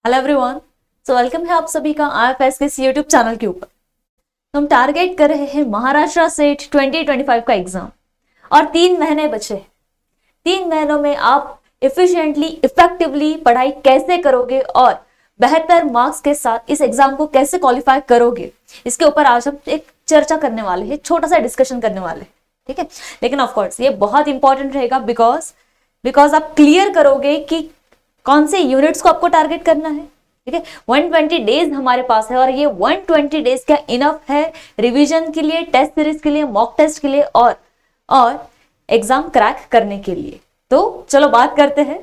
Hello everyone. Welcome है आप सभी का आईएफएस के यूट्यूब चैनल के ऊपर। तो हम टारगेट कर रहे हैं महाराष्ट्र सेट 2025 का एग्जाम और 3 महीने बचे हैं। 3 महीनों में आप इफिशिएंटली इफेक्टिवली पढ़ाई कैसे करोगे और बेहतर मार्क्स के साथ इस एग्जाम को कैसे क्वालिफाई करोगे, इसके ऊपर आज हम एक चर्चा करने वाले हैं, छोटा सा डिस्कशन करने वाले हैं। ठीक है, लेकिन ऑफ कोर्स ये बहुत इंपॉर्टेंट रहेगा बिकॉज आप क्लियर करोगे कि कौन से यूनिट्स को आपको टारगेट करना है। ठीक है, 120 डेज हमारे पास है और ये 120 डेज क्या इनफ है रिवीजन के लिए, टेस्ट सीरीज के लिए, मॉक टेस्ट के लिए और एग्जाम क्रैक करने के लिए। तो चलो बात करते हैं।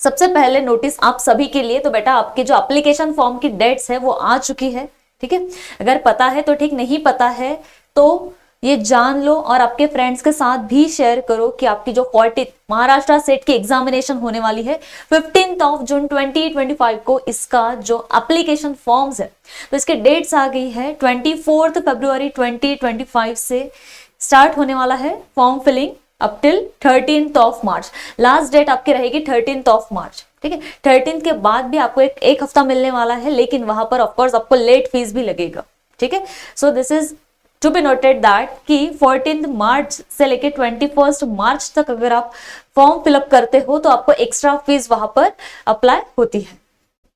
सबसे पहले नोटिस आप सभी के लिए, तो बेटा आपके जो एप्लीकेशन फॉर्म की डेट्स है वो आ चुकी है। ठीक है, अगर पता है तो ठीक, नहीं पता है तो ये जान लो और आपके फ्रेंड्स के साथ भी शेयर करो कि आपकी जो 40th महाराष्ट्र सेट की एग्जामिनेशन होने वाली है 15 जून 2025 को, इसका जो एप्लीकेशन फॉर्म्स है तो इसके डेट्स आ गई है। 24 फरवरी 2025 से स्टार्ट होने वाला है फॉर्म फिलिंग अप टिल 13 मार्च। लास्ट डेट आपकी रहेगी 13 मार्च। ठीक है, 13 के बाद भी आपको एक हफ्ता मिलने वाला है, लेकिन वहां पर ऑफकोर्स आपको लेट फीस भी लगेगा। ठीक है, so this is to be noted that कि 14 मार्च से लेके 21 मार्च तक अगर आप फॉर्म फिलअप करते हो तो आपको एक्स्ट्रा फीस वहां पर अप्लाई होती है।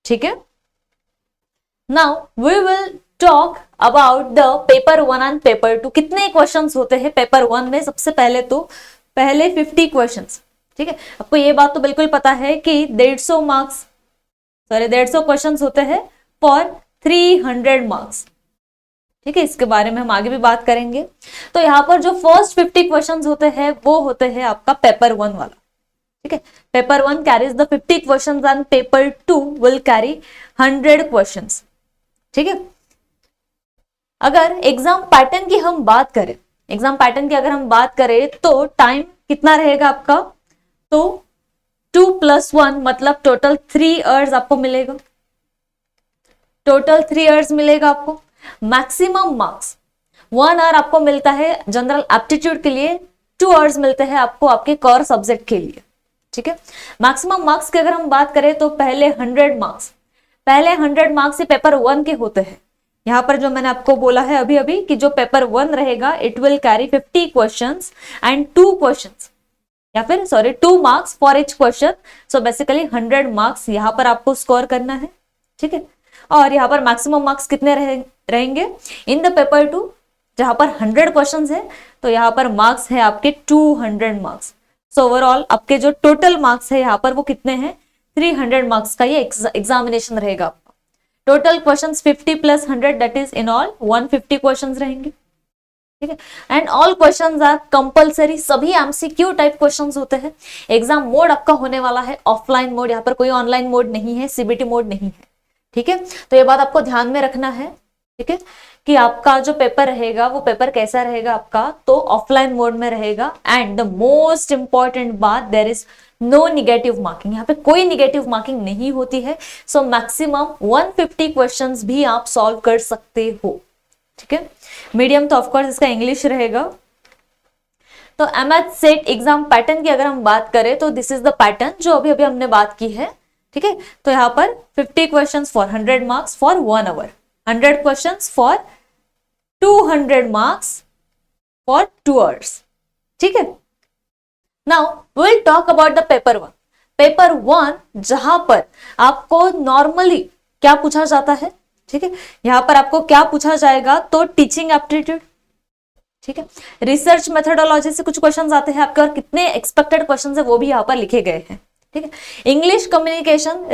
ठीक है, now we will talk about the paper 1 and paper 2। कितने क्वेश्चंस होते हैं पेपर 1 में? सबसे पहले तो पहले 50 क्वेश्चंस। ठीक है, आपको ये बात तो बिल्कुल पता है कि 150 क्वेश्चंस होते हैं फॉर 300 मार्क्स। ठीक है, इसके बारे में हम आगे भी बात करेंगे। तो यहाँ पर जो फर्स्ट 50 क्वेश्चंस होते हैं वो होते हैं आपका पेपर 1 वाला। ठीक है, paper 1 carries the 50 questions and paper 2 will carry 100 questions. ठीक है, अगर एग्जाम पैटर्न की हम बात करें, अगर हम बात करें तो टाइम कितना रहेगा आपका? तो 2+1 मतलब टोटल 3 आवर्स आपको मिलेगा। आपको मैक्सिमम मार्क्स 1 आवर आपको मिलता है जनरल एप्टीट्यूड के लिए, 2 आवर्स मिलते हैं आपको आपके कोर सब्जेक्ट के लिए। ठीक है, मैक्सिमम मार्क्स की अगर हम बात करें तो पहले 100 मार्क्स ही पेपर 1 के होते हैं। यहां पर जो मैंने आपको बोला है अभी अभी कि जो पेपर 1 रहेगा it will carry 50 questions and 2 marks for each question. So basically 100 marks यहां पर आपको स्कोर करना है। ठीक है, और यहाँ पर मैक्सिमम मार्क्स कितने रहेंगे इन द पेपर 2? जहां पर 100 क्वेश्चंस है तो यहाँ पर मार्क्स है आपके 200 मार्क्स। सो ओवरऑल आपके जो टोटल मार्क्स है यहाँ पर वो कितने हैं? 300 मार्क्स का ये एग्जामिनेशन रहेगा आपका। Total questions 50 + 100 that is in all 150 questions रहेंगे। ठीक है, and all questions are compulsory, सभी एमसीक्यू टाइप क्वेश्चंस होते हैं। एग्जाम मोड आपका होने वाला है ऑफलाइन मोड, यहाँ पर कोई ऑनलाइन मोड नहीं है, सीबीटी मोड नहीं है। ठीक है, तो ये बात आपको ध्यान में रखना है। ठीक है, कि आपका जो पेपर रहेगा वो पेपर कैसा रहेगा आपका, तो ऑफलाइन मोड में रहेगा। एंड द मोस्ट इंपॉर्टेंट बात, there is no negative marking, यहाँ पे कोई निगेटिव मार्किंग नहीं होती है। सो मैक्सिमम 150 क्वेश्चंस भी आप सॉल्व कर सकते हो। ठीक है, मीडियम तो ऑफकोर्स इसका इंग्लिश रहेगा। तो एमएच सेट एग्जाम पैटर्न की अगर हम बात करें तो दिस इज द पैटर्न जो अभी अभी हमने बात की है। ठीक है, तो यहाँ पर 50 questions for 100 marks for 1 hour, 100 questions for 200 marks for 2 hours. ठीक है, now will talk about the paper 1। Paper 1 जहां पर आपको नॉर्मली क्या पूछा जाता है? ठीक है, यहां पर आपको क्या पूछा जाएगा? तो टीचिंग एप्टीट्यूड, ठीक है, रिसर्च मेथोडोलॉजी से कुछ क्वेश्चंस आते हैं आपके और कितने एक्सपेक्टेड क्वेश्चंस है वो भी यहाँ पर लिखे गए हैं। ठीक है, इंग्लिश कम्युनिकेशन,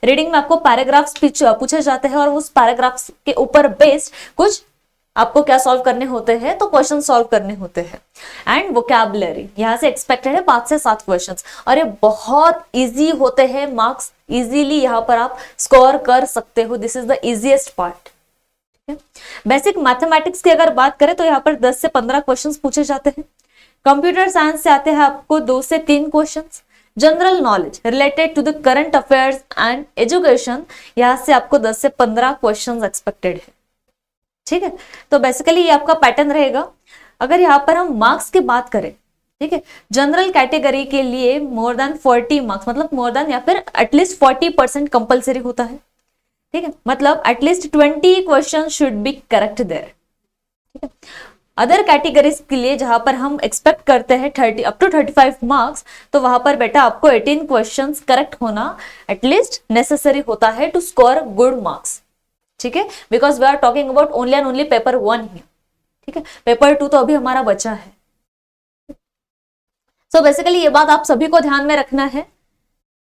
रीडिंग में आपको पैराग्राफ्स पूछे जाते हैं और उस पैराग्राफ्स के ऊपर बेस्ड कुछ आपको क्या सॉल्व करने होते हैं? तो क्वेश्चन सॉल्व करने होते हैं। एंड वोकैबुलरी यहाँ से एक्सपेक्टेड है 5 से 7 क्वेश्चंस और ये बहुत इजी होते हैं, मार्क्स इजीली यहाँ पर आप स्कोर कर सकते हो। This is the easiest part. Basic mathematics की अगर बात करें तो यहाँ पर 10 से 15 क्वेश्चंस पूछे जाते हैं। कंप्यूटर साइंस से आते हैं आपको 2 से 3 questions. General knowledge related to the current affairs and education, यहाँ से आपको 10 से 15 क्वेश्चंस एक्सपेक्टेड है। ठीक है, तो बेसिकली ये आपका पैटर्न रहेगा। अगर यहाँ पर हम मार्क्स की बात करें ठीक है। जनरल कैटेगरी के लिए मोर देन 40 मार्क्स, मतलब मोर देन या फिर एटलीस्ट 40% कंपल्सरी होता है। ठीक है, मतलब at least 20 question should be correct there. ठीक है, अदर कैटेगरीज के लिए जहां पर हम एक्सपेक्ट करते हैं 30 अप टू 35 मार्क्स, तो वहां पर बेटा आपको 18 क्वेश्चंस करेक्ट होना एटलीस्ट नेसेसरी होता है टू स्कोर गुड मार्क्स। ठीक है, because we are talking about only and only paper 1 ही। ठीक है, पेपर 2 तो अभी हमारा बचा है। सो बेसिकली ये बात आप सभी को ध्यान में रखना है।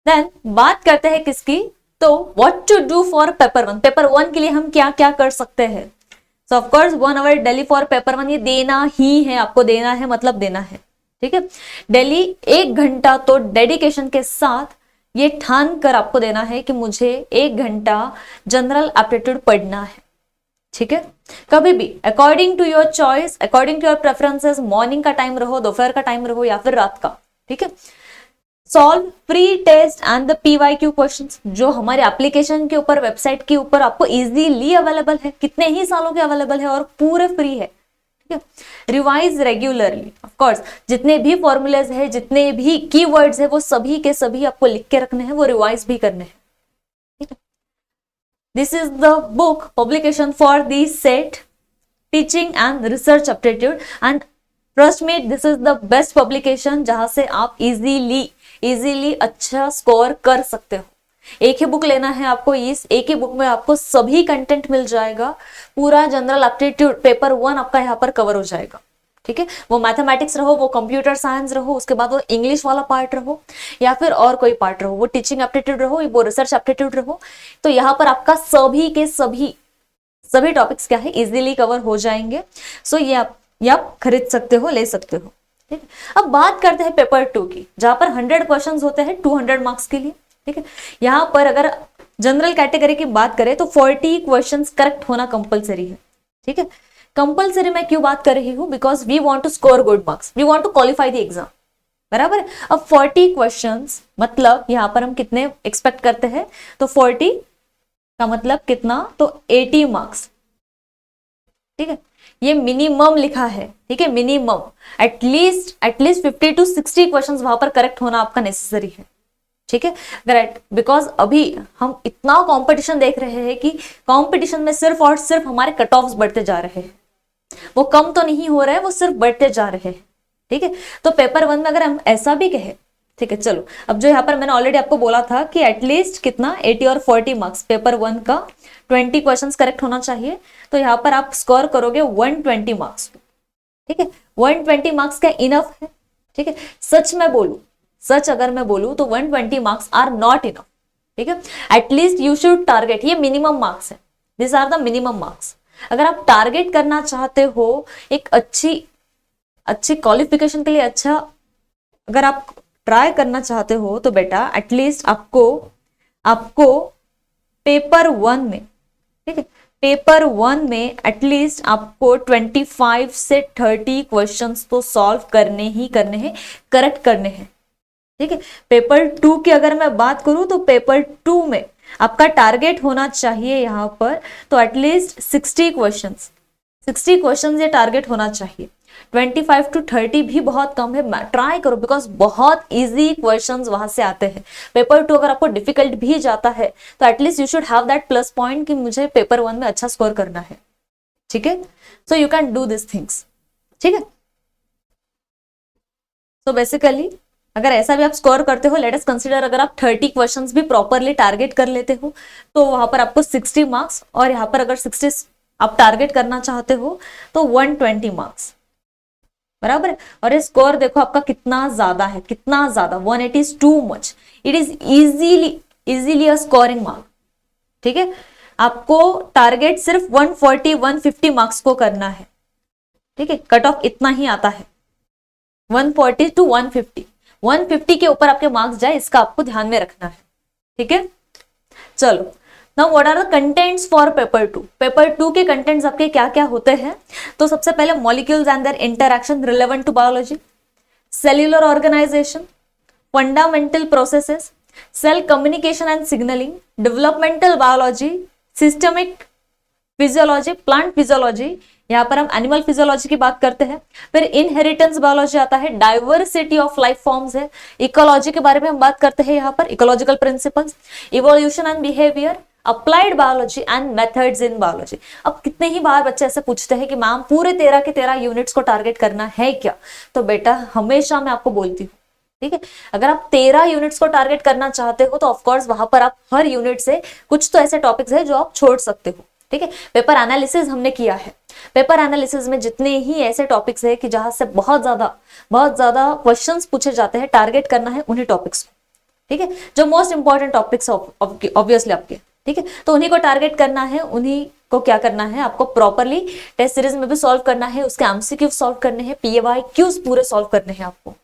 देन बात करते हैं किसकी, तो what to do for paper 1। Paper 1 के लिए हम क्या क्या कर सकते हैं। So of course 1 hour daily for paper 1 ये देना ही है, आपको देना है मतलब देना है। ठीक है, डेली 1 घंटा तो डेडिकेशन के साथ ये ठान कर आपको देना है कि मुझे 1 घंटा जनरल एप्टीट्यूड पढ़ना है। ठीक है, कभी भी according to your choice, according to your preferences, morning का टाइम रहो, दोपहर का टाइम रहो या फिर रात का। ठीक है, solve pre test and the PYQ questions जो हमारे एप्लीकेशन के ऊपर, वेबसाइट के ऊपर आपको इजीली अवेलेबल है, कितने ही सालों के अवेलेबल है और पूरे फ्री है। ठीक है, रिवाइज रेगुलरली। ऑफ कोर्स जितने भी फॉर्मूलेज है, जितने भी कीवर्ड्स है, वो सभी के सभी आपको लिख के रखने हैं, वो रिवाइज भी करने हैं। ठीक है, this is the book publication for the set teaching and research aptitude and trust me this is the best publication जहां से आप इजीली अच्छा स्कोर कर सकते हो। एक ही बुक लेना है आपको, इस एक ही बुक में आपको सभी कंटेंट मिल जाएगा। पूरा जनरल एप्टीट्यूड पेपर 1 आपका यहाँ पर कवर हो जाएगा। ठीक है, वो मैथमेटिक्स रहो, वो कंप्यूटर साइंस रहो, उसके बाद वो इंग्लिश वाला पार्ट रहो या फिर और कोई पार्ट रहो, वो टीचिंग एप्टीट्यूड रहो, वो रिसर्च एप्टीट्यूड रहो, तो यहाँ पर आपका सभी के सभी टॉपिक्स क्या है इजीली कवर हो जाएंगे। सो ये आप खरीद सकते हो, ले सकते हो। ठीक है, अब बात करते हैं पेपर 2 की, जहां पर 100 क्वेश्चंस होते हैं 200 मार्क्स के लिए। ठीक है, यहां पर अगर जनरल कैटेगरी की बात करें तो 40 क्वेश्चंस करेक्ट होना कंपलसरी है। ठीक है, कंपलसरी मैं क्यों बात कर रही हूं, because we want to score good marks, we want to qualify the exam. बराबर है, अब 40 क्वेश्चंस मतलब यहां पर हम कितने एक्सपेक्ट करते हैं, तो 40 का मतलब कितना, तो 80 मार्क्स। ठीक है, ये मिनिमम लिखा है। ठीक है, मिनिमम एटलीस्ट 50 to 60 क्वेश्चंस वहां पर करेक्ट होना आपका नेसेसरी है। ठीक है, करेक्ट, बिकॉज अभी हम इतना कंपटीशन देख रहे हैं कि कंपटीशन में सिर्फ और सिर्फ हमारे कट ऑफ्स बढ़ते जा रहे हैं, वो कम तो नहीं हो रहे हैं, वो सिर्फ बढ़ते जा रहे हैं। ठीक है, तो पेपर 1 में अगर हम ऐसा भी कहें, ठीक है, चलो अब जो यहाँ पर मैंने ऑलरेडी आपको बोला था कि एटलीस्ट कितना 80 और 40 मार्क्स, पेपर 1 का 20 क्वेश्चंस करेक्ट होना चाहिए, तो यहाँ पर आप स्कोर करोगे 120 मार्क्स। ठीक है, 120 मार्क्स का इनफ है। ठीक है, सच अगर मैं बोलूं तो 120 मार्क्स आर नॉट इनफ। ठीक है, एटलीस्ट यू शुड टारगेट, ये मिनिमम मार्क्स है, this are the minimum marks. अगर आप टारगेट करना चाहते हो एक अच्छी क्वालिफिकेशन के लिए, अच्छा अगर आप ट्राई करना चाहते हो, तो बेटा एटलीस्ट आपको पेपर 1 में, ठीक है, पेपर 1 में एटलीस्ट आपको 25 से 30 क्वेश्चंस तो सॉल्व करने हैं, करेक्ट करने हैं। ठीक है, पेपर 2 की अगर मैं बात करूं तो पेपर 2 में आपका टारगेट होना चाहिए यहां पर, तो एटलीस्ट 60 क्वेश्चंस ये टारगेट होना चाहिए। 25 to 30 भी बहुत कम है, ट्राई करो, बिकॉज बहुत इजी क्वेश्चंस वहां से आते हैं। पेपर 2 अगर आपको डिफिकल्ट भी जाता है तो at least you should have that plus point कि मुझे पेपर 1 में अच्छा स्कोर करना है। ठीक है, so you can do this things. ठीक है, सो बेसिकली अगर ऐसा भी आप स्कोर करते हो, लेट अस कंसीडर अगर आप 30 क्वेश्चंस भी प्रॉपरली टारगेट कर लेते हो, तो वहां पर आपको 60 मार्क्स, और यहाँ पर अगर 60 आप टारगेट करना चाहते हो तो 120 मार्क्स। बराबर है, और ये स्कोर देखो आपका कितना ज्यादा है, 180 is too much, it is easily a scoring mark. ठीक है, आपको टारगेट सिर्फ 140-150 मार्क्स को करना है। ठीक है, कट ऑफ इतना ही आता है, 140 to 150, 150 के ऊपर आपके मार्क्स जाए, इसका आपको ध्यान में रखना है। ठीक है, चलो now what are the contents for paper 2। Paper 2 के कंटेंट्स आपके क्या क्या होते हैं, तो सबसे पहले molecules and their interaction relevant to biology, cellular organisation, fundamental processes, cell communication and signalling, developmental biology, physiology, plant physiology, यहाँ पर हम एनिमल फिजियोलॉजी की बात करते हैं। फिर इनहेरिटेंस बायोलॉजी आता है, डाइवर्सिटी ऑफ लाइफ फॉर्म्स है, इकोलॉजी के बारे में हम बात करते हैं यहाँ पर, ecological principles, evolution and behaviour, applied biology and methods in biology. अब कितने ही बार बच्चे ऐसे पूछते हैं कि मैम पूरे 13 के 13 यूनिट्स को टारगेट करना है क्या? तो बेटा हमेशा मैं आपको बोलती हूँ, ठीक है, अगर आप 13 यूनिट्स को टारगेट करना चाहते हो तो ऑफकोर्स वहां पर आप हर यूनिट से कुछ तो ऐसे टॉपिक्स है जो आप छोड़ सकते हो, ठीक है। पेपर एनालिसिस हमने किया है, पेपर एनालिसिस में जितने ही ऐसे टॉपिक्स है कि जहां से बहुत ज्यादा क्वेश्चंस पूछे जाते हैं, टारगेट करना है उन्हीं टॉपिक्स को, ठीक है, जो मोस्ट इंपॉर्टेंट टॉपिक्स ऑब्वियसली आपके, ठीक है, तो उन्हीं को टारगेट करना है, उन्हीं को क्या करना है आपको प्रॉपरली टेस्ट सीरीज में भी सॉल्व करना है, उसके एमसीक्यू सॉल्व करने हैं, पीवाईक्यूज पूरे सॉल्व करने हैं आपको,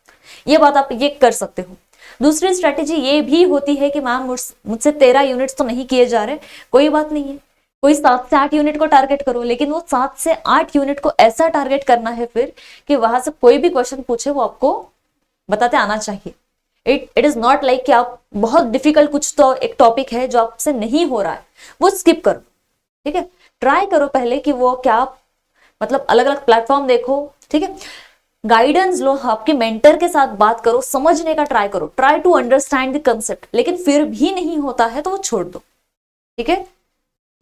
ये बात आप ये कर सकते हो। दूसरी स्ट्रेटेजी ये भी होती है कि मैम मुझसे 13 यूनिट्स तो नहीं किए जा रहे, कोई बात नहीं है, कोई 7 से 8 यूनिट को टारगेट करो, लेकिन वो 7 से 8 यूनिट को ऐसा टारगेट करना है फिर कि वहां से कोई भी क्वेश्चन पूछे वो आपको बताते आना चाहिए। इट इज नॉट लाइक कि आप बहुत डिफिकल्ट कुछ तो एक टॉपिक है जो आपसे नहीं हो रहा है वो स्किप करो, ठीक है, ट्राई करो पहले कि वो क्या, मतलब अलग अलग प्लेटफॉर्म देखो, ठीक है, गाइडेंस लो, आपके मेंटर के साथ बात करो, समझने का ट्राई करो, try to understand the concept, लेकिन फिर भी नहीं होता है तो वो छोड़ दो, ठीक है,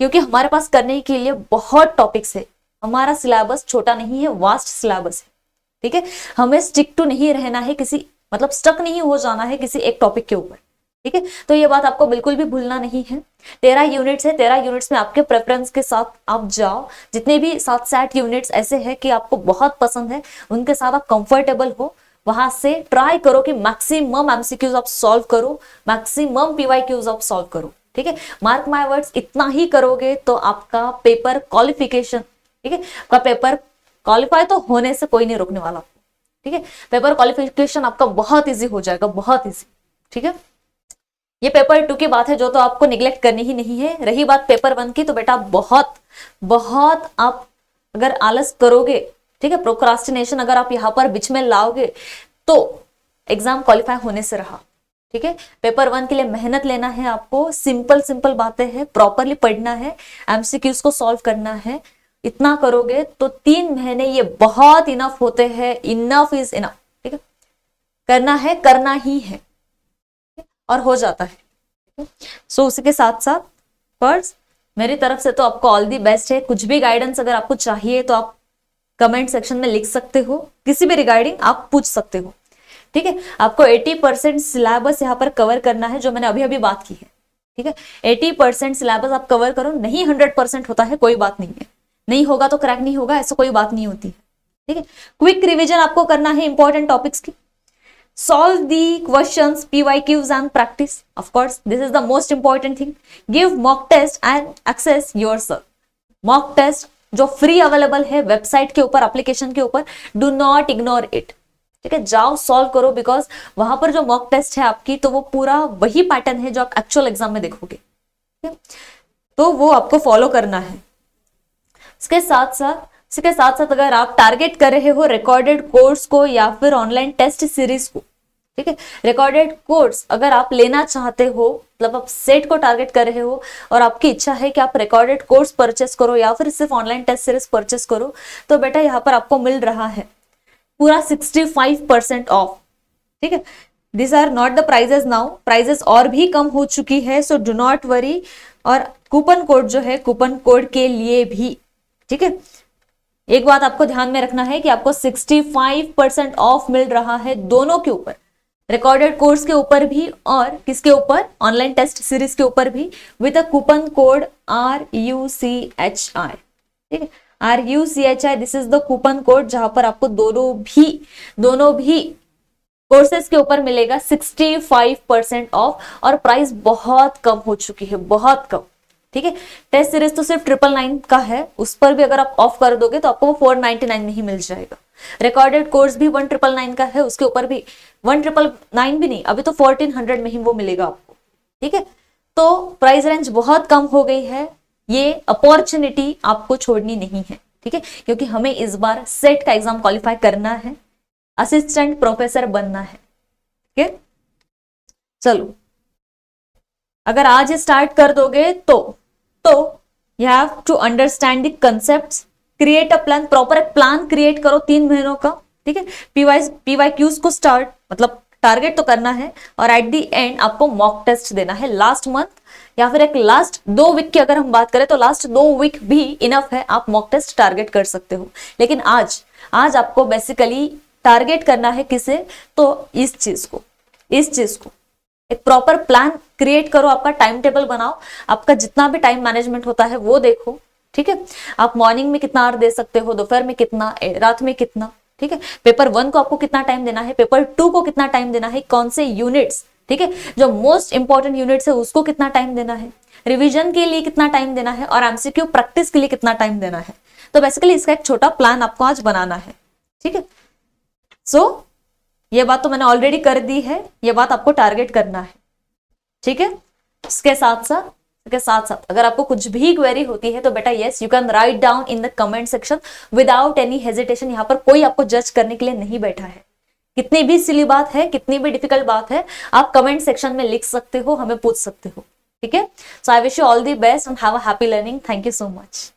क्योंकि हमारे पास करने के लिए बहुत टॉपिक्स है, हमारा सिलेबस छोटा नहीं है, वास्ट सिलेबस है, ठीक है, हमें स्टिक टू नहीं रहना है, किसी मतलब स्टक नहीं हो जाना है किसी एक टॉपिक के ऊपर, ठीक है, तो ये बात आपको बिल्कुल भी भूलना नहीं है। 13 यूनिट्स है, 13 यूनिट्स में आपके प्रेफरेंस के साथ आप जाओ, जितने भी 7 से 8 यूनिट्स ऐसे हैं कि आपको बहुत पसंद है, उनके साथ आप कंफर्टेबल हो, वहां से ट्राई करो कि मैक्सिमम एमसीक्यूज आप सॉल्व करो, मैक्सिमम पीवाईक्यूज आप सॉल्व करो, ठीक है, मार्क माय वर्ड्स, इतना ही करोगे तो आपका पेपर क्वालिफिकेशन, ठीक है, आपका पेपर क्वालिफाई तो होने से कोई नहीं रोकने वाला, ठीक है, पेपर क्वालिफिकेशन आपका बहुत इजी हो जाएगा, बहुत इजी, ठीक है। ये पेपर 2 की बात है जो तो आपको निगलेक्ट करनी ही नहीं है। रही बात पेपर 1 की, तो बेटा बहुत आप अगर आलस करोगे, ठीक है, प्रोक्रास्टिनेशन अगर आप यहाँ पर बीच में लाओगे तो एग्जाम क्वालिफाई होने से रहा, ठीक है। पेपर 1 के लिए मेहनत लेना है आपको, सिंपल बातें हैं, प्रॉपरली पढ़ना है, एमसीक्यूज को सॉल्व करना है, इतना करोगे तो 3 महीने ये बहुत इनफ होते हैं, इनफ इज इनफ, ठीक है, करना ही है और हो जाता है। सो उसी के साथ साथ फर्स्ट मेरी तरफ से तो आपको ऑल दी बेस्ट है। कुछ भी गाइडेंस अगर आपको चाहिए तो आप कमेंट सेक्शन में लिख सकते हो, किसी भी रिगार्डिंग आप पूछ सकते हो, ठीक है। आपको 80% सिलेबस यहाँ पर कवर करना है, जो मैंने अभी बात की है, ठीक है, 80% सिलेबस आप कवर करो, नहीं 100% होता है, कोई बात नहीं है, नहीं होगा तो क्रैक नहीं होगा, ऐसा कोई बात नहीं होती है, ठीक है। क्विक रिविजन आपको करना है इंपॉर्टेंट टॉपिक्स की, solve the questions, PYQs and practice, of course this is the most important thing, give mock test and access yourself, mock test जो फ्री अवेलेबल है वेबसाइट के ऊपर, एप्लीकेशन के ऊपर, डू नॉट इग्नोर इट, ठीक है, जाओ सॉल्व करो, बिकॉज वहां पर जो मॉक टेस्ट है आपकी तो वो पूरा वही पैटर्न है जो आप एक्चुअल एग्जाम में देखोगे, ठीक है, तो वो आपको फॉलो करना है। इसके साथ साथ अगर आप टारगेट कर रहे हो रिकॉर्डेड कोर्स को या फिर ऑनलाइन टेस्ट सीरीज को, ठीक है, रिकॉर्डेड कोर्स अगर आप लेना चाहते हो, मतलब आप सेट को टारगेट कर रहे हो और आपकी इच्छा है कि आप रिकॉर्डेड कोर्स परचेस करो या फिर सिर्फ ऑनलाइन टेस्ट सीरीज परचेस करो, तो बेटा यहाँ पर आपको मिल रहा है पूरा 65% ऑफ, ठीक है। This are not the prices now, prices और भी कम हो चुकी है, सो डू नॉट वरी। और कूपन कोड जो है, कूपन कोड के लिए भी, ठीक है, एक बात आपको ध्यान में रखना है कि आपको 65% ऑफ मिल रहा है दोनों के ऊपर, रिकॉर्डेड कोर्स के ऊपर भी और किसके ऊपर, ऑनलाइन टेस्ट सीरीज के ऊपर भी, with a coupon code RUCHI, ठीक है, RUCHI, this is the coupon code जहां पर आपको दोनों भी कोर्सेज के ऊपर मिलेगा 65% ऑफ, और प्राइस बहुत कम हो चुकी है, बहुत कम, ठीक है। टेस्ट सीरीज तो सिर्फ 999 का है, उस पर भी अगर आप ऑफ कर दोगे तो आपको 499 में ही मिल जाएगा। रिकॉर्डेड कोर्स भी 1999 का है, उसके ऊपर भी 1999 भी नहीं, अभी तो 1400 में ही वो मिलेगा आपको, ठीक है। तो प्राइस रेंज बहुत कम हो गई है, ये अपॉर्चुनिटी आपको छोड़नी नहीं है, ठीक है, क्योंकि हमें इस बार सेट का एग्जाम क्वालिफाई करना है, असिस्टेंट प्रोफेसर बनना है, ठीक है। चलो, अगर आज स्टार्ट कर दोगे तो you have to understand the concept, create a plan, proper एक प्लान क्रिएट करो 3 महीनों का, ठीक है। पीवाई क्यूज को स्टार्ट मतलब टारगेट तो करना है, और एट द एंड आपको मॉक टेस्ट देना है लास्ट मंथ, या फिर एक लास्ट 2 वीक की अगर हम बात करें तो लास्ट 2 वीक भी इनफ है, आप मॉक टेस्ट टारगेट कर सकते हो। लेकिन आज आपको बेसिकली टारगेट करना है किसे, तो इस चीज को एक प्रॉपर प्लान क्रिएट करो, आपका टाइम टेबल बनाओ, आपका जितना भी टाइम मैनेजमेंट होता है वो देखो, ठीक है। आप मॉर्निंग में कितना आवर दे सकते हो, दोपहर में कितना, रात में कितना, ठीक है। पेपर 1 को आपको कितना टाइम देना है, पेपर 2 को कितना टाइम देना है, कौन से यूनिट्स, ठीक है, जो मोस्ट इंपॉर्टेंट यूनिट्स है उसको कितना टाइम देना है, रिवीजन के लिए कितना टाइम देना है, और एमसीक्यू प्रैक्टिस के लिए कितना टाइम देना है। तो बेसिकली इसका एक छोटा प्लान आपको आज बनाना है, ठीक है। सो ये बात तो मैंने ऑलरेडी कर दी है, ये बात आपको टारगेट करना है, ठीक है। इसके साथ साथ अगर आपको कुछ भी क्वेरी होती है तो बेटा yes you can write down in the comment section without any hesitation. यहाँ पर कोई आपको जज करने के लिए नहीं बैठा है, कितनी भी सिली बात है, कितनी भी डिफिकल्ट बात है, आप कमेंट सेक्शन में लिख सकते हो, हमें पूछ सकते हो, ठीक है। So I wish you all the best and have a happy learning. Thank you so much.